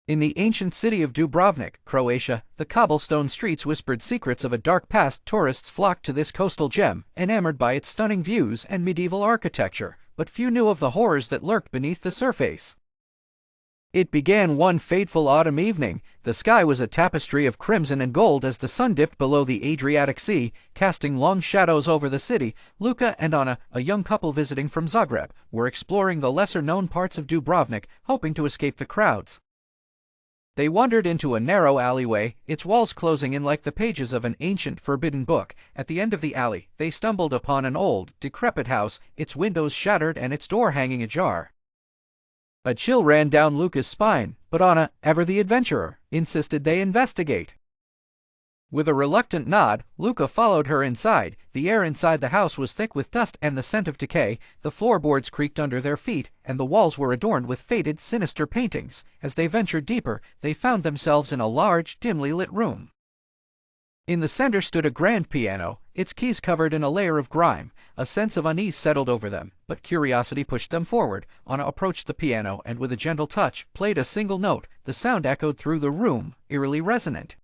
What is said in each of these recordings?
In the ancient city of Dubrovnik, Croatia, the cobblestone streets whispered secrets of a dark past. Tourists flocked to this coastal gem, enamored by its stunning views and medieval architecture, but few knew of the horrors that lurked beneath the surface. It began one fateful autumn evening. The sky was a tapestry of crimson and gold as the sun dipped below the Adriatic Sea, casting long shadows over the city. Luka and Anna, a young couple visiting from Zagreb, were exploring the lesser-known parts of Dubrovnik, hoping to escape the crowds. They wandered into a narrow alleyway, its walls closing in like the pages of an ancient forbidden book. At the end of the alley, they stumbled upon an old, decrepit house, its windows shattered and its door hanging ajar. A chill ran down Luka's spine, but Anna, ever the adventurer, insisted they investigate. With a reluctant nod, Luka followed her inside. The air inside the house was thick with dust and the scent of decay. The floorboards creaked under their feet, and the walls were adorned with faded, sinister paintings. As they ventured deeper, they found themselves in a large, dimly lit room. In the center stood a grand piano, its keys covered in a layer of grime. A sense of unease settled over them, but curiosity pushed them forward. Anna approached the piano and with a gentle touch, played a single note. The sound echoed through the room, eerily resonant.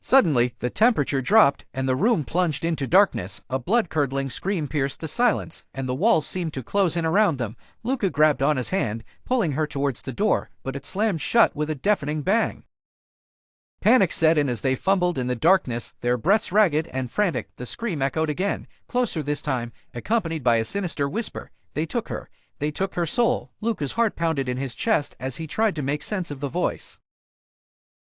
Suddenly, the temperature dropped, and the room plunged into darkness. A blood-curdling scream pierced the silence, and the walls seemed to close in around them. Luka grabbed Anna's hand, pulling her towards the door, but it slammed shut with a deafening bang. Panic set in as they fumbled in the darkness, their breaths ragged and frantic. The scream echoed again, closer this time, accompanied by a sinister whisper. They took her. They took her soul. Luka's heart pounded in his chest as he tried to make sense of the voice.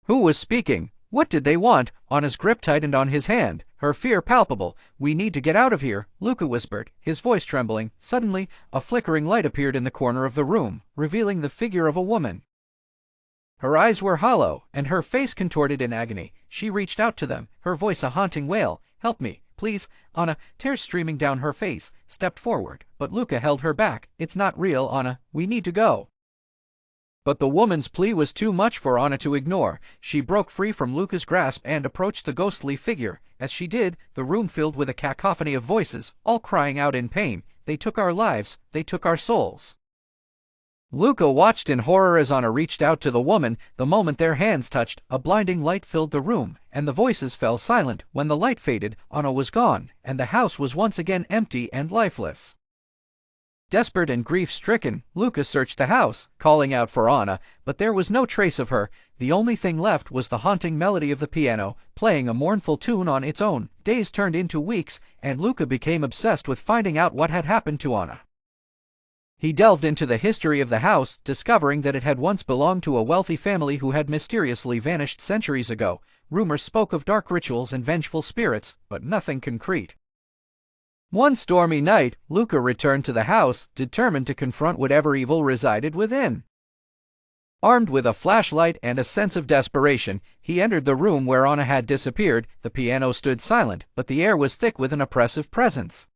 Who was speaking? What did they want? Anna's grip tightened on his hand, her fear palpable. We need to get out of here, Luka whispered, his voice trembling. Suddenly, a flickering light appeared in the corner of the room, revealing the figure of a woman. Her eyes were hollow, and her face contorted in agony. She reached out to them, her voice a haunting wail. Help me, please. Anna, tears streaming down her face, stepped forward, but Luka held her back. It's not real, Anna. We need to go. But the woman's plea was too much for Anna to ignore. She broke free from Luka's grasp and approached the ghostly figure. As she did, the room filled with a cacophony of voices, all crying out in pain. They took our lives, they took our souls. Luka watched in horror as Anna reached out to the woman. The moment their hands touched, a blinding light filled the room, and the voices fell silent. When the light faded, Anna was gone, and the house was once again empty and lifeless. Desperate and grief-stricken, Luka searched the house, calling out for Anna, but there was no trace of her. The only thing left was the haunting melody of the piano, playing a mournful tune on its own. Days turned into weeks, and Luka became obsessed with finding out what had happened to Anna. He delved into the history of the house, discovering that it had once belonged to a wealthy family who had mysteriously vanished centuries ago. Rumors spoke of dark rituals and vengeful spirits, but nothing concrete. One stormy night, Luka returned to the house, determined to confront whatever evil resided within. Armed with a flashlight and a sense of desperation, he entered the room where Anna had disappeared. The piano stood silent, but the air was thick with an oppressive presence.